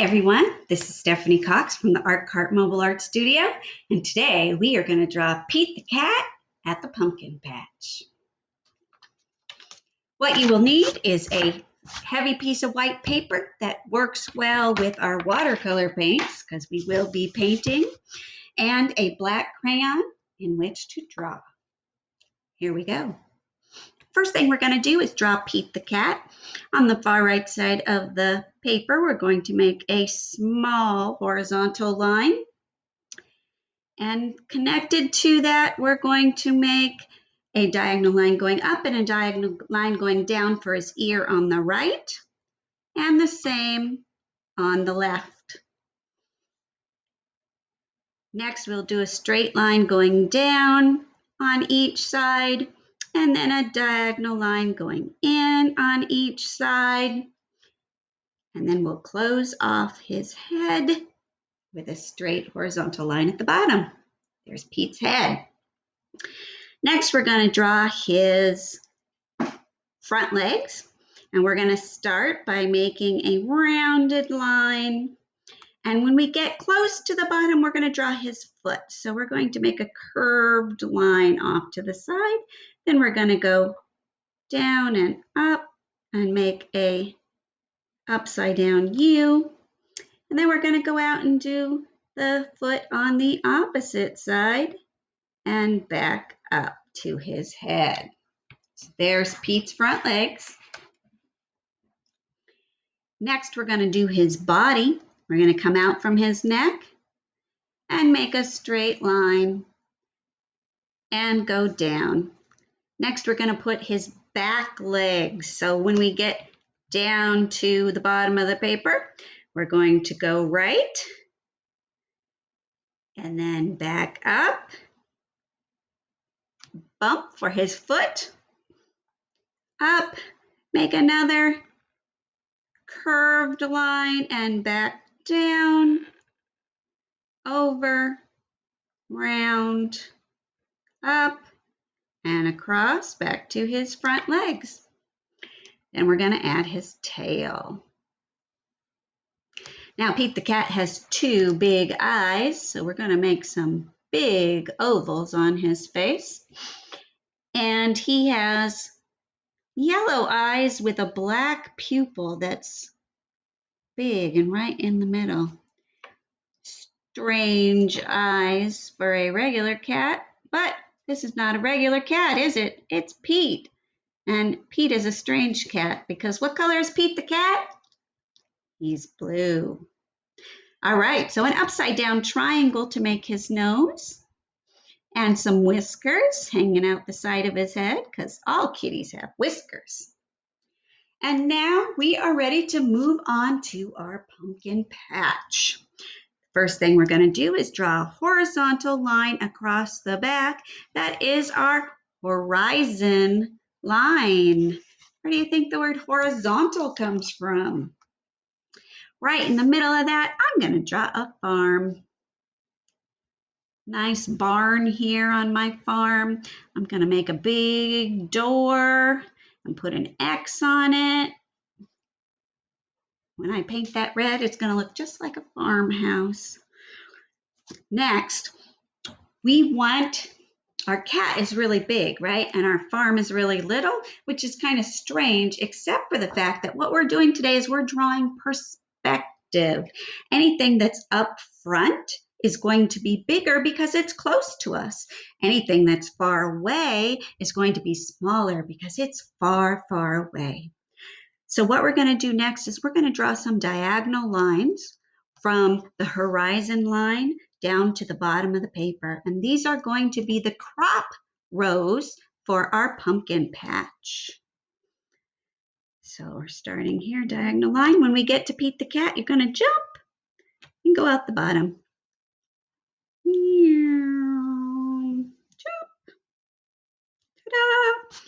Hi everyone, this is Stephanie Cox from the Art Cart Mobile Art Studio, and today we are going to draw Pete the Cat at the pumpkin patch. What you will need is a heavy piece of white paper that works well with our watercolor paints, because we will be painting, and a black crayon in which to draw. Here we go. First thing we're going to do is draw Pete the Cat. On the far right side of the paper, we're going to make a small horizontal line. And connected to that, we're going to make a diagonal line going up and a diagonal line going down for his ear on the right, and the same on the left. Next, we'll do a straight line going down on each side, and then a diagonal line going in on each side. And then we'll close off his head with a straight horizontal line at the bottom. There's Pete's head. Next, we're going to draw his front legs. And we're going to start by making a rounded line. And when we get close to the bottom, we're going to draw his foot. So we're going to make a curved line off to the side. Then we're going to go down and up and make a upside down U. And then we're going to go out and do the foot on the opposite side and back up to his head. So there's Pete's front legs. Next, we're going to do his body. We're going to come out from his neck and make a straight line and go down. Next, we're going to put his back legs. So when we get down to the bottom of the paper, we're going to go right and then back up, bump for his foot, up, make another curved line and back down, over, round, up, and across back to his front legs. Then we're going to add his tail. Now Pete the Cat has two big eyes, so we're going to make some big ovals on his face. And he has yellow eyes with a black pupil that's big and right in the middle. Strange eyes for a regular cat, but this is not a regular cat, is it? It's Pete. And Pete is a strange cat because what color is Pete the Cat? He's blue. All right, so an upside down triangle to make his nose and some whiskers hanging out the side of his head because all kitties have whiskers. And now we are ready to move on to our pumpkin patch. First thing we're going to do is draw a horizontal line across the back. That is our horizon line. Where do you think the word horizontal comes from? Right in the middle of that, I'm going to draw a farm. Nice barn here on my farm. I'm going to make a big door and put an X on it. When I paint that red, it's going to look just like a farmhouse. Next, we want, our cat is really big, right? And our farm is really little, which is kind of strange, except for the fact that what we're doing today is we're drawing perspective. Anything that's up front is going to be bigger because it's close to us. Anything that's far away is going to be smaller because it's far, far away. So what we're going to do next is we're going to draw some diagonal lines from the horizon line down to the bottom of the paper. And these are going to be the crop rows for our pumpkin patch. So we're starting here, diagonal line. When we get to Pete the Cat, you're going to jump and go out the bottom. Jump. Ta-da!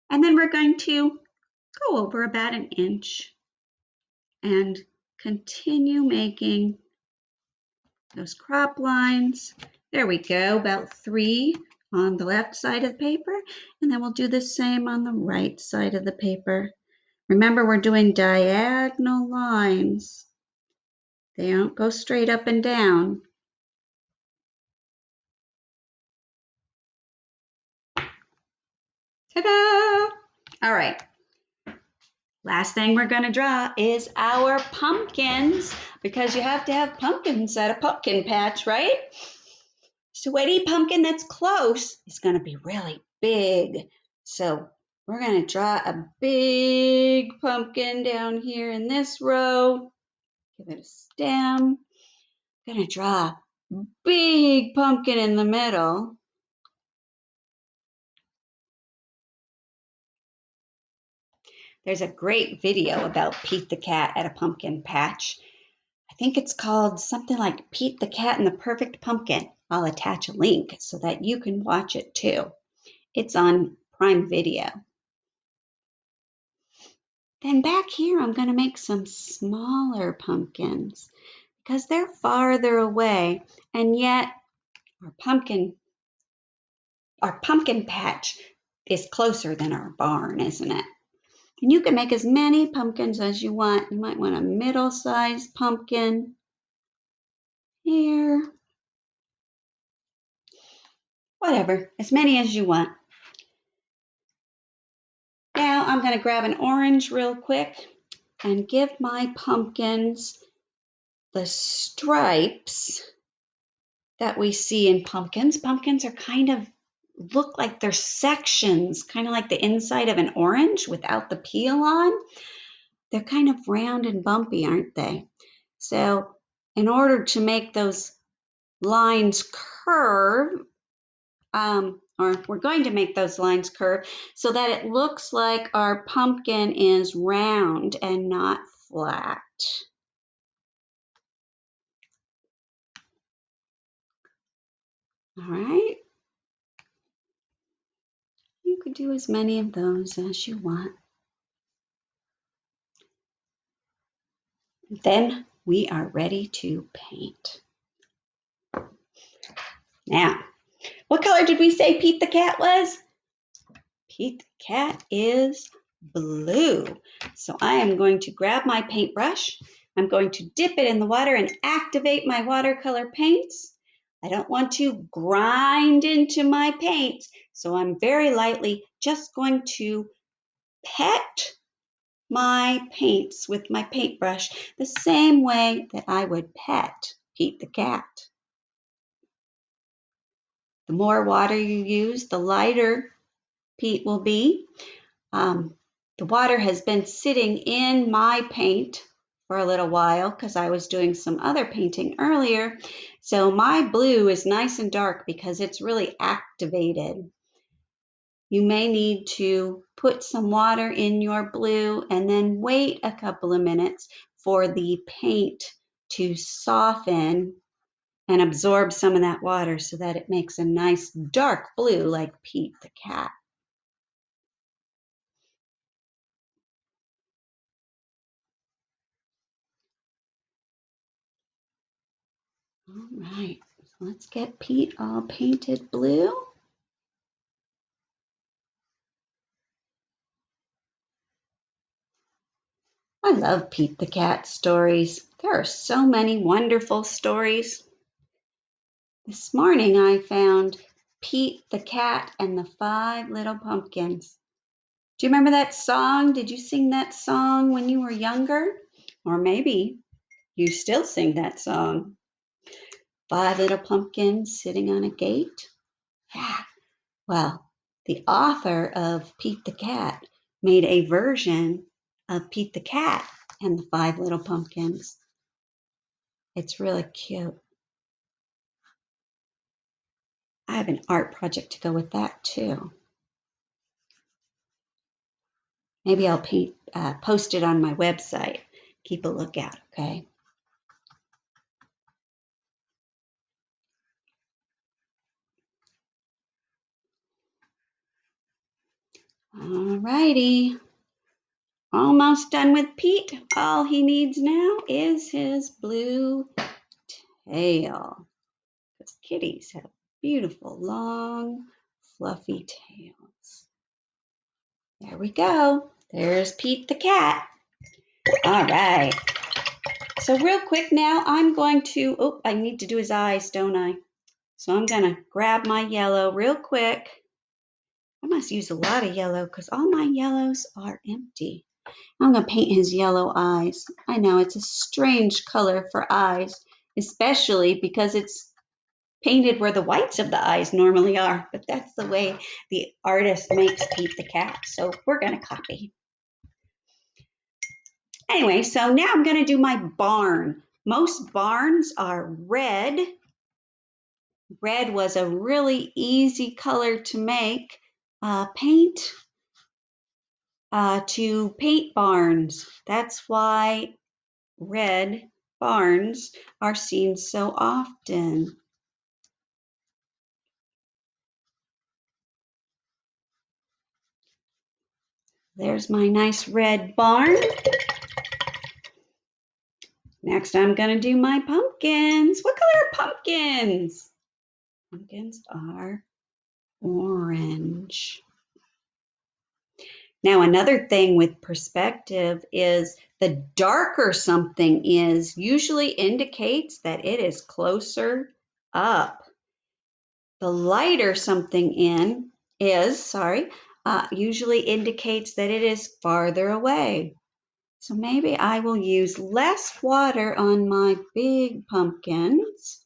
And then we're going to go over about an inch and continue making those crop lines. There we go, about 3 on the left side of the paper, and then we'll do the same on the right side of the paper. Remember, we're doing diagonal lines They don't go straight up and down. Ta-da! All right. Last thing we're going to draw is our pumpkins, because you have to have pumpkins at a pumpkin patch, right? So any pumpkin that's close is going to be really big. So we're going to draw a big pumpkin down here in this row. Give it a stem. I'm going to draw a big pumpkin in the middle. There's a great video about Pete the Cat at a pumpkin patch. I think it's called something like Pete the Cat and the Perfect Pumpkin. I'll attach a link so that you can watch it too. It's on Prime Video. Then back here, I'm going to make some smaller pumpkins because they're farther away, and yet our pumpkin patch is closer than our barn, isn't it? And you can make as many pumpkins as you want. You might want a middle-sized pumpkin here. Whatever, as many as you want. Now I'm going to grab an orange real quick and give my pumpkins the stripes that we see in pumpkins. Pumpkins are kind of look like they're sections, kind of like the inside of an orange without the peel on. They're kind of round and bumpy, aren't they? So in order to make those lines curve, or we're going to make those lines curve so that it looks like our pumpkin is round and not flat. All right. You could do as many of those as you want. Then we are ready to paint. Now, what color did we say Pete the Cat was? Pete the Cat is blue. So I am going to grab my paintbrush. I'm going to dip it in the water and activate my watercolor paints. I don't want to grind into my paints, so I'm very lightly just going to pet my paints with my paintbrush the same way that I would pet Pete the Cat. The more water you use, the lighter Pete will be. The water has been sitting in my paint for a little while because I was doing some other painting earlier. So my blue is nice and dark because it's really activated. You may need to put some water in your blue and then wait a couple of minutes for the paint to soften and absorb some of that water so that it makes a nice dark blue like Pete the Cat. All right, so let's get Pete all painted blue. I love Pete the Cat stories. There are so many wonderful stories. This morning I found Pete the Cat and the 5 Little Pumpkins. Do you remember that song? Did you sing that song when you were younger? Or maybe you still sing that song. 5 little pumpkins sitting on a gate. Yeah. Well, the author of Pete the Cat made a version of Pete the Cat and the 5 Little Pumpkins. It's really cute. I have an art project to go with that too. Maybe I'll post it on my website. Keep a lookout, okay? All righty. Almost done with Pete. All he needs now is his blue tail. Because kitties have beautiful, long, fluffy tails. There we go. There's Pete the Cat. All right. So real quick now, I'm going to, oh, I need to do his eyes, don't I? So I'm gonna grab my yellow real quick. I must use a lot of yellow because all my yellows are empty. I'm gonna paint his yellow eyes. I know it's a strange color for eyes, especially because it's painted where the whites of the eyes normally are, but that's the way the artist makes Pete the cat. So we're gonna copy. Anyway, so now I'm gonna do my barn. Most barns are red. Red was a really easy color to make. Paint to paint barns. That's why red barns are seen so often. There's my nice red barn. Next, I'm going to do my pumpkins. What color are pumpkins? Pumpkins are orange. Now, another thing with perspective is the darker something is usually indicates that it is closer up. The lighter something usually indicates that it is farther away. So maybe I will use less water on my big pumpkins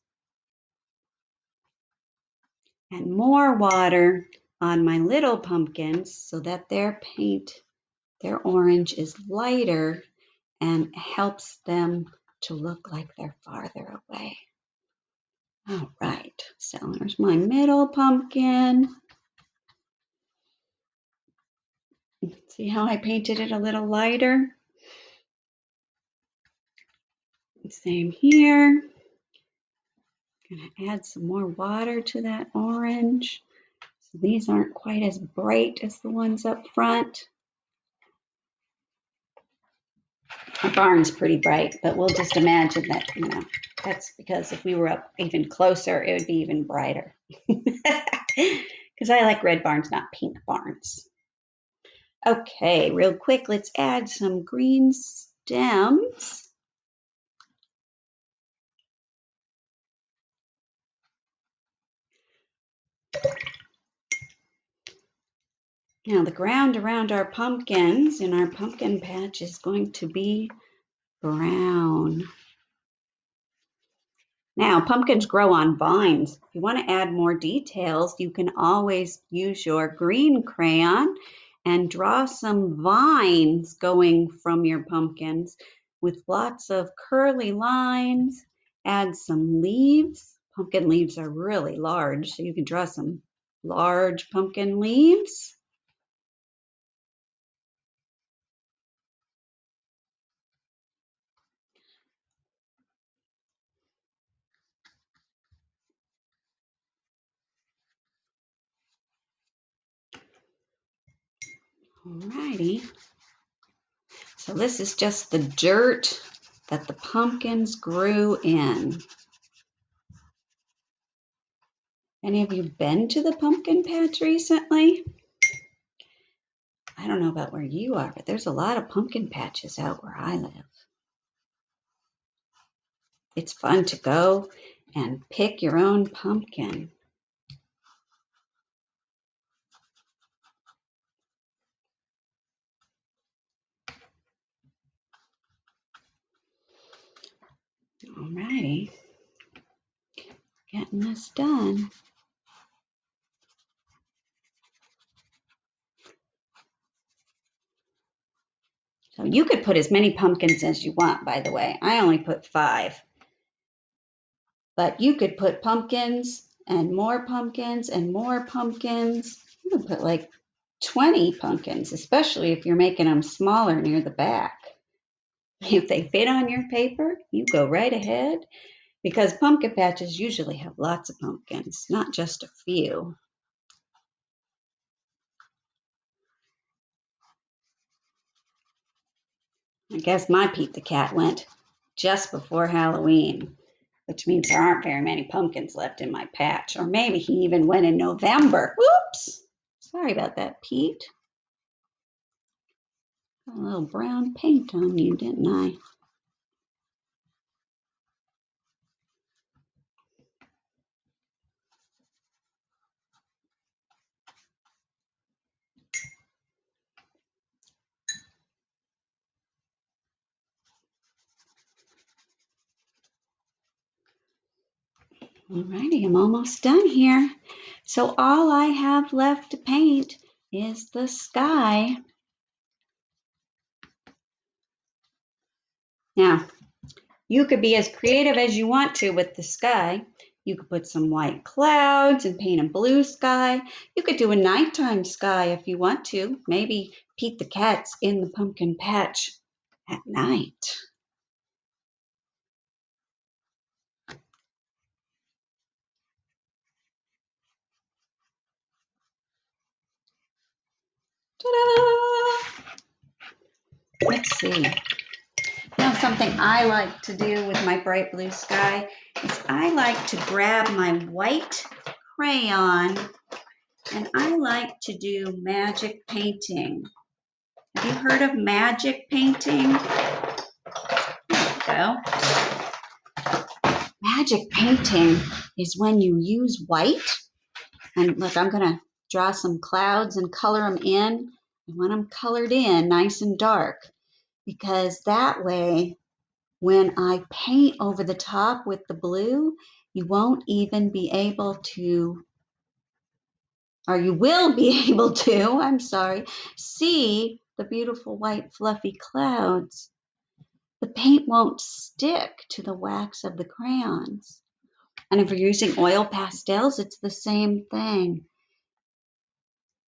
and more water on my little pumpkins so that their orange is lighter and helps them to look like they're farther away. All right, so there's my middle pumpkin. See how I painted it a little lighter? Same here. Gonna add some more water to that orange. So these aren't quite as bright as the ones up front. My barn's pretty bright, but we'll just imagine that, that's because if we were up even closer, it would be even brighter. Because I like red barns, not pink barns. Okay, real quick, let's add some green stems. Now the ground around our pumpkins in our pumpkin patch is going to be brown. Now, pumpkins grow on vines. If you want to add more details, you can always use your green crayon and draw some vines going from your pumpkins with lots of curly lines. Add some leaves. Pumpkin leaves are really large, so you can draw some large pumpkin leaves. Alrighty. So this is just the dirt that the pumpkins grew in. Any of you been to the pumpkin patch recently? I don't know about where you are, but there's a lot of pumpkin patches out where I live. It's fun to go and pick your own pumpkin. Alrighty, getting this done. So you could put as many pumpkins as you want, by the way. I only put 5. But you could put pumpkins and more pumpkins and more pumpkins. You could put like 20 pumpkins, especially if you're making them smaller near the back. If they fit on your paper, you go right ahead because pumpkin patches usually have lots of pumpkins, not just a few. I guess my Pete the Cat went just before Halloween, which means there aren't very many pumpkins left in my patch. Or maybe he even went in November. Whoops! Sorry about that, Pete. Got a little brown paint on you, didn't I? Alrighty, I'm almost done here. So all I have left to paint is the sky. Now, you could be as creative as you want to with the sky. You could put some white clouds and paint a blue sky. You could do a nighttime sky if you want to. Maybe Pete the Cat's in the pumpkin patch at night. Ta-da! Let's see. Now, something I like to do with my bright blue sky is I like to grab my white crayon and I like to do magic painting. Have you heard of magic painting? There we go. Magic painting is when you use white, and look, I'm going to draw some clouds and color them in. I want them colored in nice and dark, because that way when I paint over the top with the blue, you won't even be able to, or you will be able to, I'm sorry, see the beautiful white fluffy clouds. The paint won't stick to the wax of the crayons. And if you're using oil pastels, it's the same thing.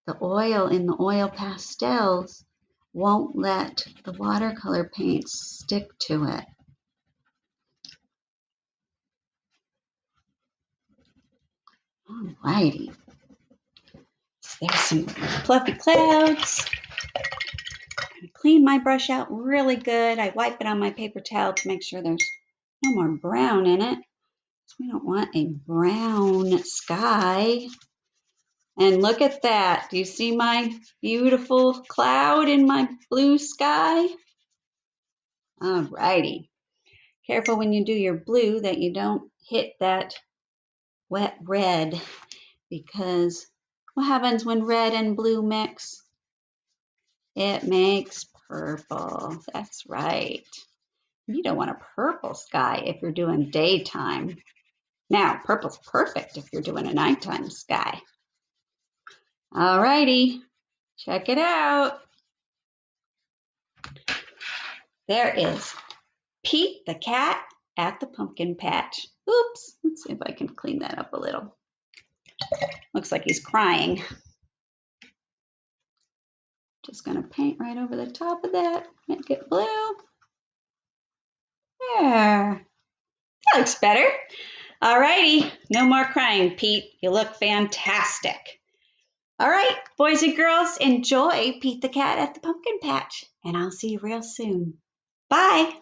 The oil in the oil pastels won't let the watercolor paint stick to it. Alrighty. So there's some fluffy clouds. I clean my brush out really good. I wipe it on my paper towel to make sure there's no more brown in it. We don't want a brown sky. And look at that. Do you see my beautiful cloud in my blue sky? Alrighty. Careful when you do your blue that you don't hit that wet red, because what happens when red and blue mix? It makes purple. That's right. You don't want a purple sky if you're doing daytime. Now, purple's perfect if you're doing a nighttime sky. Alrighty, check it out. There is Pete the cat at the pumpkin patch. Oops, let's see if I can clean that up a little. Looks like he's crying. Just gonna paint right over the top of that, make it blue. There, that looks better. Alrighty, no more crying, Pete. You look fantastic. All right, boys and girls, enjoy Pete the Cat at the Pumpkin Patch, and I'll see you real soon. Bye.